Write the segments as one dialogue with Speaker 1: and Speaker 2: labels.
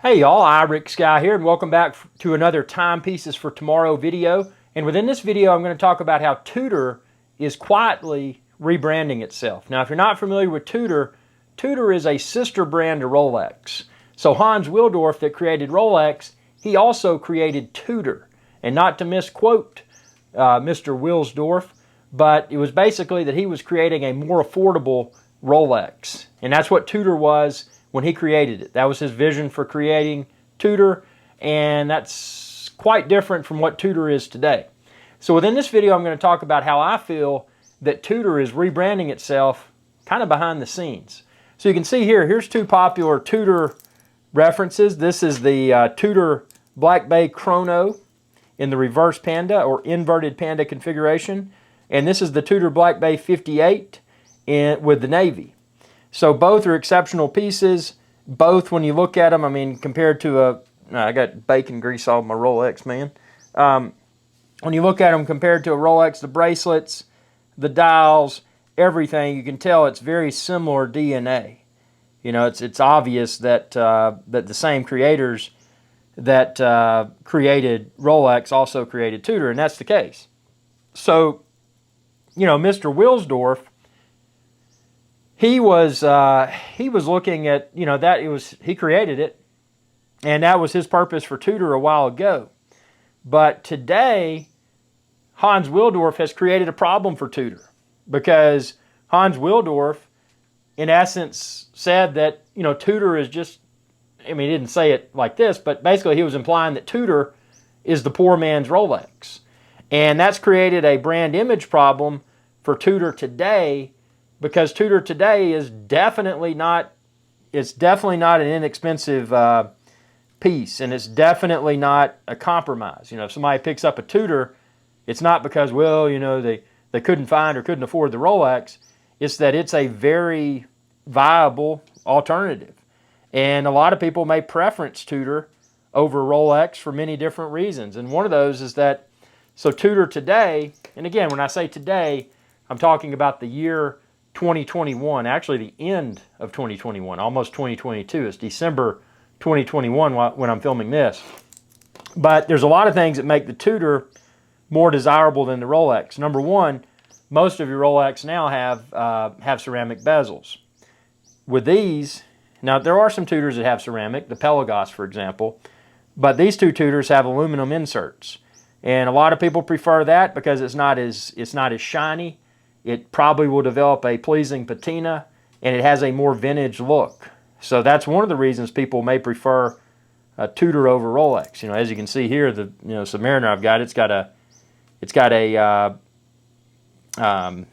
Speaker 1: Hey y'all, Rick Sky here, and welcome back to another Timepieces for Tomorrow video. And within this video, I'm going to talk about how Tudor is quietly rebranding itself. Now, if you're not familiar with Tudor, Tudor is a sister brand to Rolex. So Hans Wilsdorf, that created Rolex, he also created Tudor. And not to misquote Mr. Wilsdorf, but it was basically that he was creating a more affordable Rolex. And that's what Tudor was when he created it. That was his vision for creating Tudor, and that's quite different from what Tudor is today. So within this video, I'm going to talk about how I feel that Tudor is rebranding itself kind of behind the scenes. So you can see here's two popular Tudor references. This is the Tudor Black Bay Chrono in the reverse panda or inverted panda configuration, and this is the Tudor Black Bay 58 with the navy. So both are exceptional pieces. Both, when you look at them, I mean, compared to I got bacon grease all over my Rolex, man. When you look at them compared to a Rolex, the bracelets, the dials, everything, you can tell it's very similar DNA. You know, it's obvious that that the same creators that created Rolex also created Tudor, and that's the case. So, you know, Mr. Wilsdorf, he was looking at, you know, he created it, and that was his purpose for Tudor a while ago. But today, Hans Wilsdorf has created a problem for Tudor, because Hans Wilsdorf, in essence, said that, you know, Tudor is just, I mean, he didn't say it like this, but basically he was implying that Tudor is the poor man's Rolex. And that's created a brand image problem for Tudor today, because Tudor today is definitely not an inexpensive piece, and it's definitely not a compromise. You know, if somebody picks up a Tudor, it's not because, well, you know, they couldn't find or couldn't afford the Rolex. It's that it's a very viable alternative. And a lot of people may preference Tudor over Rolex for many different reasons. And one of those is that, so Tudor today, and again, when I say today, I'm talking about the year 2021, actually the end of 2021, almost 2022. It's December 2021 when I'm filming this. But there's a lot of things that make the Tudor more desirable than the Rolex. Number one, most of your Rolex now have ceramic bezels. With these, now there are some Tudors that have ceramic, the Pelagos, for example, but these two Tudors have aluminum inserts. And a lot of people prefer that because it's not as shiny. It probably will develop a pleasing patina, and it has a more vintage look. So that's one of the reasons people may prefer a Tudor over Rolex. You know, as you can see here, the Submariner I've got, it's got a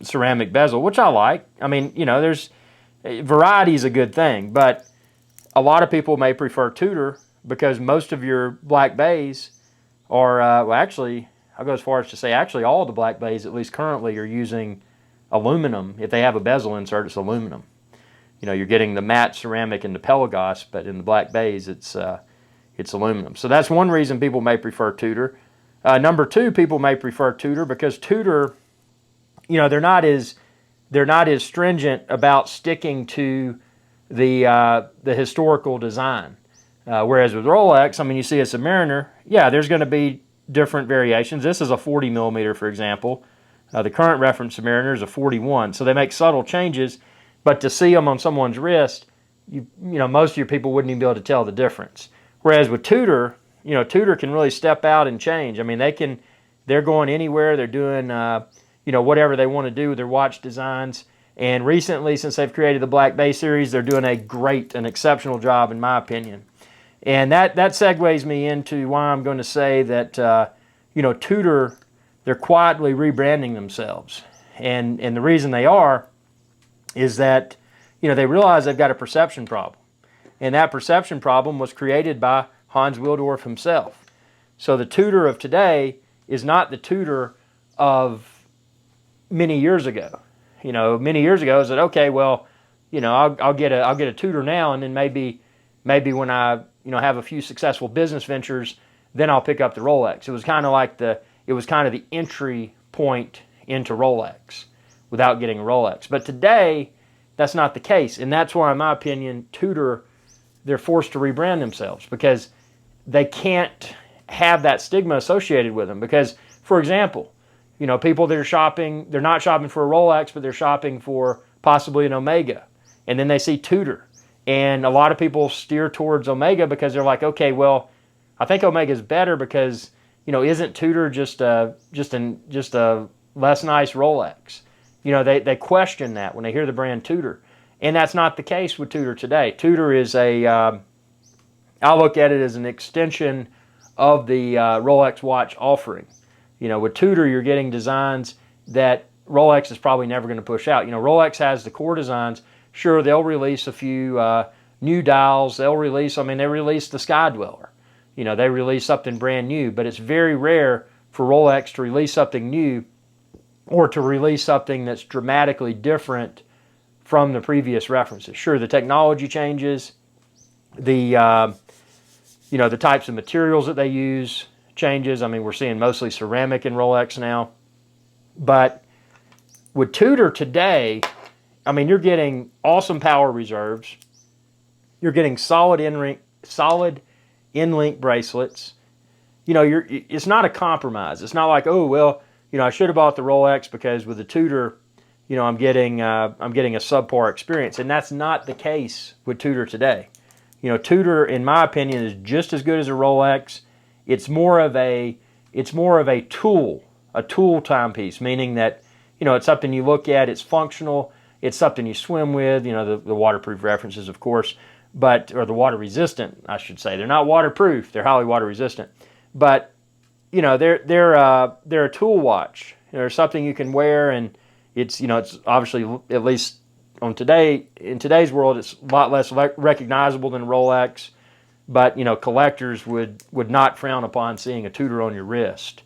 Speaker 1: ceramic bezel, which I like. I mean, you know, there's variety is a good thing, but a lot of people may prefer Tudor because most of your Black Bays are, well, actually, I'll go as far as to say actually all the Black Bays, at least currently, are using aluminum. If they have a bezel insert, it's aluminum. You know, you're getting the matte ceramic in the Pelagos, but in the Black Bays, it's aluminum. So that's one reason people may prefer Tudor. Number two, people may prefer Tudor because Tudor, you know, they're not as stringent about sticking to the historical design. Whereas with Rolex, I mean, you see a Submariner, yeah, there's going to be different variations. This is a 40 millimeter, for example. The current reference Submariner is a 41, so they make subtle changes, but to see them on someone's wrist, you know, most of your people wouldn't even be able to tell the difference. Whereas with Tudor, you know, Tudor can really step out and change. I mean, they're going anywhere. They're doing, you know, whatever they want to do with their watch designs. And recently, since they've created the Black Bay series, they're doing an exceptional job, in my opinion. And that segues me into why I'm going to say that, you know, Tudor, they're quietly rebranding themselves. And the reason they are is that, you know, they realize they've got a perception problem. And that perception problem was created by Hans Wilsdorf himself. So the Tudor of today is not the Tudor of many years ago. You know, many years ago, is that, okay, well, you know, I'll get a Tudor now, and then maybe when I, you know, have a few successful business ventures, then I'll pick up the Rolex. It was kind of the entry point into Rolex without getting a Rolex. But today, that's not the case, and that's why, in my opinion, Tudor they're forced to rebrand themselves because they can't have that stigma associated with them. Because, for example, you know, people that are shopping, they're not shopping for a Rolex, but they're shopping for possibly an Omega. And then they see Tudor. And a lot of people steer towards Omega because they're like, okay, well, I think Omega's better because, you know, isn't Tudor just a less nice Rolex? You know, they question that when they hear the brand Tudor. And that's not the case with Tudor Today. Tudor is I look at it as an extension of the Rolex watch offering. You know, with Tudor, you're getting designs that Rolex is probably never going to push out. You know, Rolex has the core designs. Sure, they'll release a few new dials. They released the Sky Dweller. You know, they release something brand new, but it's very rare for Rolex to release something new or to release something that's dramatically different from the previous references. Sure, the technology changes, the the types of materials that they use changes. I mean, we're seeing mostly ceramic in Rolex now. But with Tudor Today, I mean, you're getting awesome power reserves. You're getting solid in-link bracelets. You know, it's not a compromise. It's not like, oh, well, you know, I should have bought the Rolex because with the Tudor, you know, I'm getting a subpar experience. And that's not the case with Tudor Today. You know, Tudor, in my opinion, is just as good as a Rolex. It's more of a tool timepiece, meaning that, you know, it's something you look at, it's functional, it's something you swim with, you know, the waterproof references, of course, or the water resistant, I should say. They're not waterproof, they're highly water resistant. But, you know, they're a tool watch. They're something you can wear, and it's, you know, it's obviously, at least in today's world, it's a lot less recognizable than Rolex. But, you know, collectors would not frown upon seeing a Tudor on your wrist.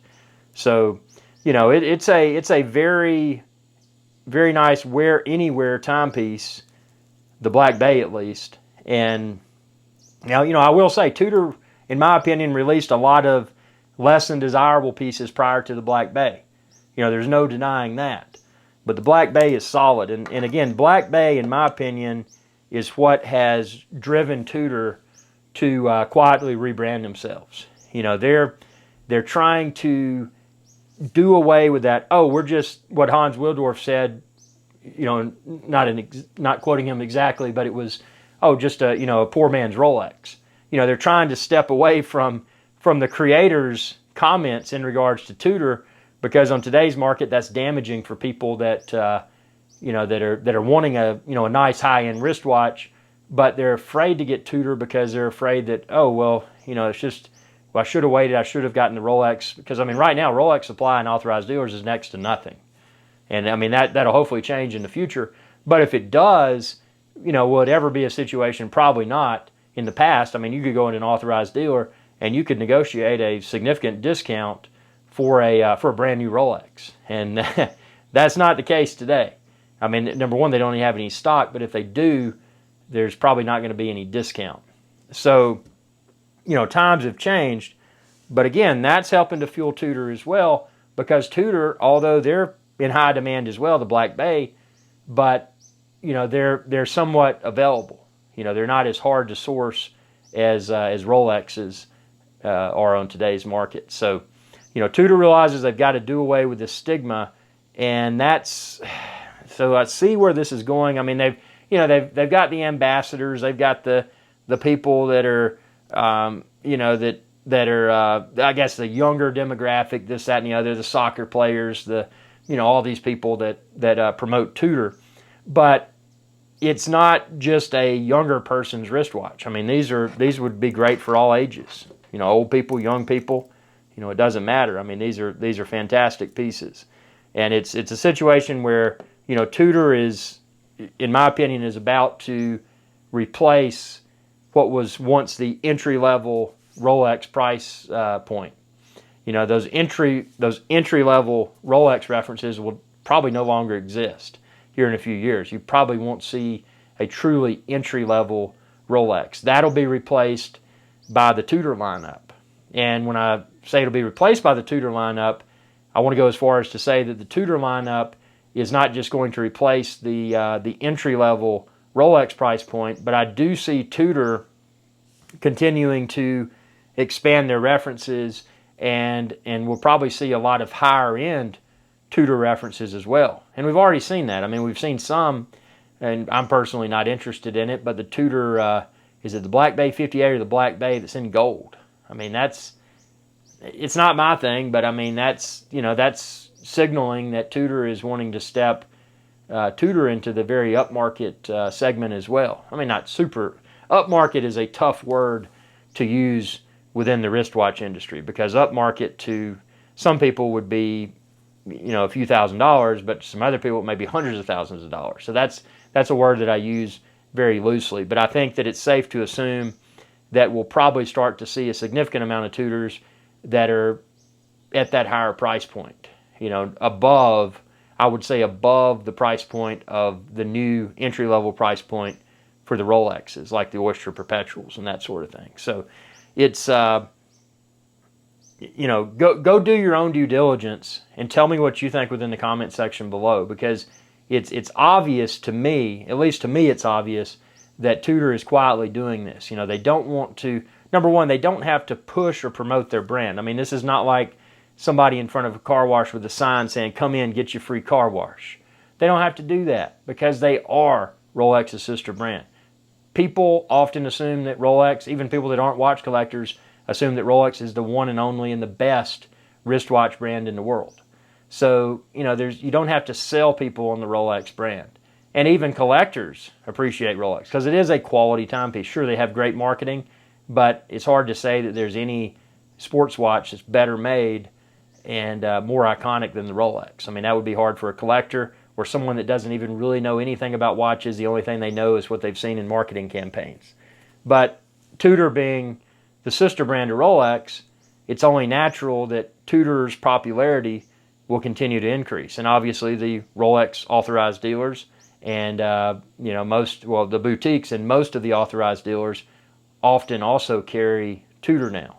Speaker 1: So, you know, it's a very, very nice wear anywhere timepiece, the Black Bay at least. And now, you know, I will say Tudor, in my opinion, released a lot of less than desirable pieces prior to the Black Bay. You know, there's no denying that. But the Black Bay is solid. And again, Black Bay, in my opinion, is what has driven Tudor to quietly rebrand themselves. You know, they're trying to do away with that. Oh, we're just what Hans Wilsdorf said. You know, not quoting him exactly, but it was, oh, just a poor man's Rolex. You know, they're trying to step away from the creator's comments in regards to Tudor, because on today's market, that's damaging for people that that are wanting a nice high-end wristwatch, but they're afraid to get Tudor because they're afraid that, oh, well, you know, it's just, well, I should have waited. I should have gotten the Rolex. Because, I mean, right now, Rolex supply in authorized dealers is next to nothing. And, I mean, that'll hopefully change in the future. But if it does, you know, will it ever be a situation? Probably not. In the past, I mean, you could go into an authorized dealer and you could negotiate a significant discount for a brand new Rolex. And that's not the case today. I mean, number one, they don't even have any stock. But if they do, there's probably not going to be any discount. So, you know, times have changed. But again, that's helping to fuel Tudor as well, because Tudor, although they're in high demand as well, the Black Bay, but, you know, they're somewhat available. You know, they're not as hard to source as Rolexes are on today's market. So, you know, Tudor realizes they've got to do away with this stigma, and so I see where this is going. I mean, they've got the ambassadors, they've got the people that are that are I guess the younger demographic, this, that, and the other, the soccer players, all these people that promote Tudor. But it's not just a younger person's wristwatch. I mean, these would be great for all ages. You know, old people, young people. You know, it doesn't matter. I mean, these are fantastic pieces, and it's a situation where, you know, Tudor is, in my opinion, is about to replace what was once the entry-level Rolex price point. You know, those entry-level Rolex references will probably no longer exist here in a few years. You probably won't see a truly entry-level Rolex. That'll be replaced by the Tudor lineup. And when I say it'll be replaced by the Tudor lineup, I want to go as far as to say that the Tudor lineup is not just going to replace the entry-level Rolex price point, but I do see Tudor continuing to expand their references, and we'll probably see a lot of higher end Tudor references as well. And we've already seen that. I mean, we've seen some, and I'm personally not interested in it, but the Tudor, is it the Black Bay 58 or the Black Bay that's in gold? I mean, it's not my thing, but I mean, that's signaling that Tudor is wanting to step Tudor into the very upmarket segment as well. I mean, not super, upmarket is a tough word to use within the wristwatch industry, because upmarket to some people would be, a few $1,000s, but to some other people it may be hundreds of thousands of dollars. So that's a word that I use very loosely. But I think that it's safe to assume that we'll probably start to see a significant amount of Tudors that are at that higher price point. Above, I would say above the price point of the new entry-level price point for the Rolexes, like the Oyster Perpetuals and that sort of thing. So it's, go do your own due diligence and tell me what you think within the comment section below, because it's obvious to me, at least to me it's obvious, that Tudor is quietly doing this. They don't want to, number one, they don't have to push or promote their brand. I mean, this is not like somebody in front of a car wash with a sign saying, come in, get your free car wash. They don't have to do that because they are Rolex's sister brand. People often assume that Rolex, even people that aren't watch collectors, assume that Rolex is the one and only and the best wristwatch brand in the world. So, you don't have to sell people on the Rolex brand. And even collectors appreciate Rolex because it is a quality timepiece. Sure, they have great marketing, but it's hard to say that there's any sports watch that's better made and more iconic than the Rolex. I mean, that would be hard for a collector or someone that doesn't even really know anything about watches. The only thing they know is what they've seen in marketing campaigns. But Tudor being the sister brand of Rolex, it's only natural that Tudor's popularity will continue to increase. And obviously the Rolex authorized dealers and the boutiques and most of the authorized dealers often also carry Tudor now.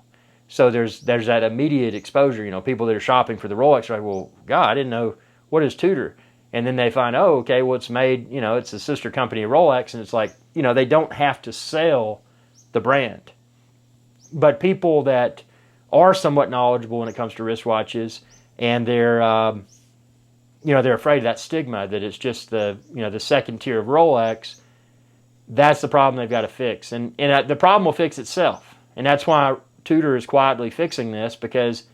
Speaker 1: So there's that immediate exposure. People that are shopping for the Rolex are like, well, God, I didn't know, what is Tudor? And then they find, oh, okay, well, it's made, it's a sister company of Rolex, and it's like, they don't have to sell the brand. But people that are somewhat knowledgeable when it comes to wristwatches, and they're afraid of that stigma that it's just the second tier of Rolex. That's the problem they've got to fix, and the problem will fix itself, and that's why Tudor is quietly fixing this, because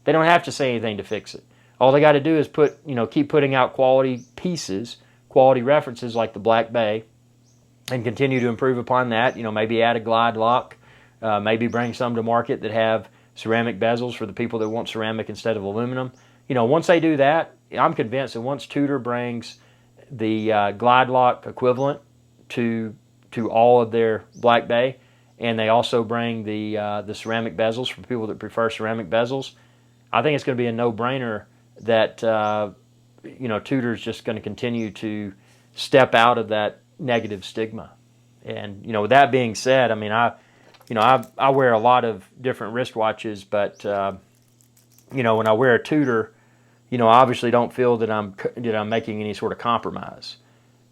Speaker 1: they don't have to say anything to fix it. All they got to do is keep putting out quality pieces, quality references like the Black Bay, and continue to improve upon that. Maybe add a glide lock, maybe bring some to market that have ceramic bezels for the people that want ceramic instead of aluminum. Once they do that, I'm convinced that once Tudor brings the glide lock equivalent to all of their Black Bay, and they also bring the ceramic bezels for people that prefer ceramic bezels, I think it's going to be a no-brainer that Tudor's just going to continue to step out of that negative stigma. And with that being said, I mean, I wear a lot of different wristwatches, but when I wear a Tudor, I obviously don't feel that I'm making any sort of compromise.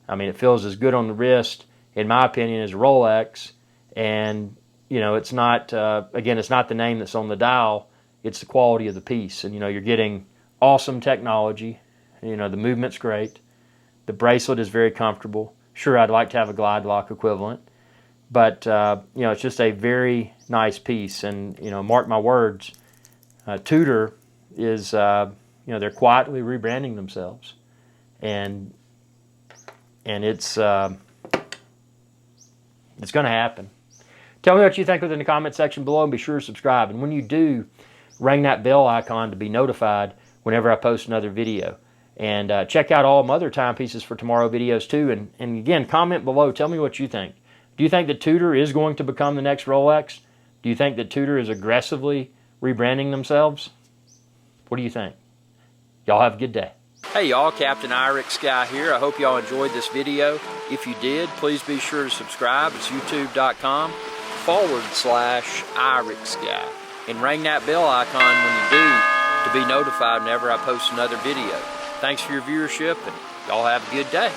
Speaker 1: I mean, it feels as good on the wrist, in my opinion, as Rolex. And it's not again, it's not the name that's on the dial; it's the quality of the piece. And you're getting awesome technology. The movement's great. The bracelet is very comfortable. Sure, I'd like to have a glide lock equivalent, but it's just a very nice piece. And mark my words, Tudor is they're quietly rebranding themselves, and it's going to happen. Tell me what you think within the comment section below, and be sure to subscribe. And when you do, ring that bell icon to be notified whenever I post another video. And check out all my other timepieces for tomorrow videos too. And again, comment below. Tell me what you think. Do you think that Tudor is going to become the next Rolex? Do you think that Tudor is aggressively rebranding themselves? What do you think? Y'all have a good day. Hey y'all, Captain Irix Guy here. I hope y'all enjoyed this video. If you did, please be sure to subscribe. It's youtube.com/Irix Guy. And ring that bell icon when you do to be notified whenever I post another video. Thanks for your viewership, and y'all have a good day.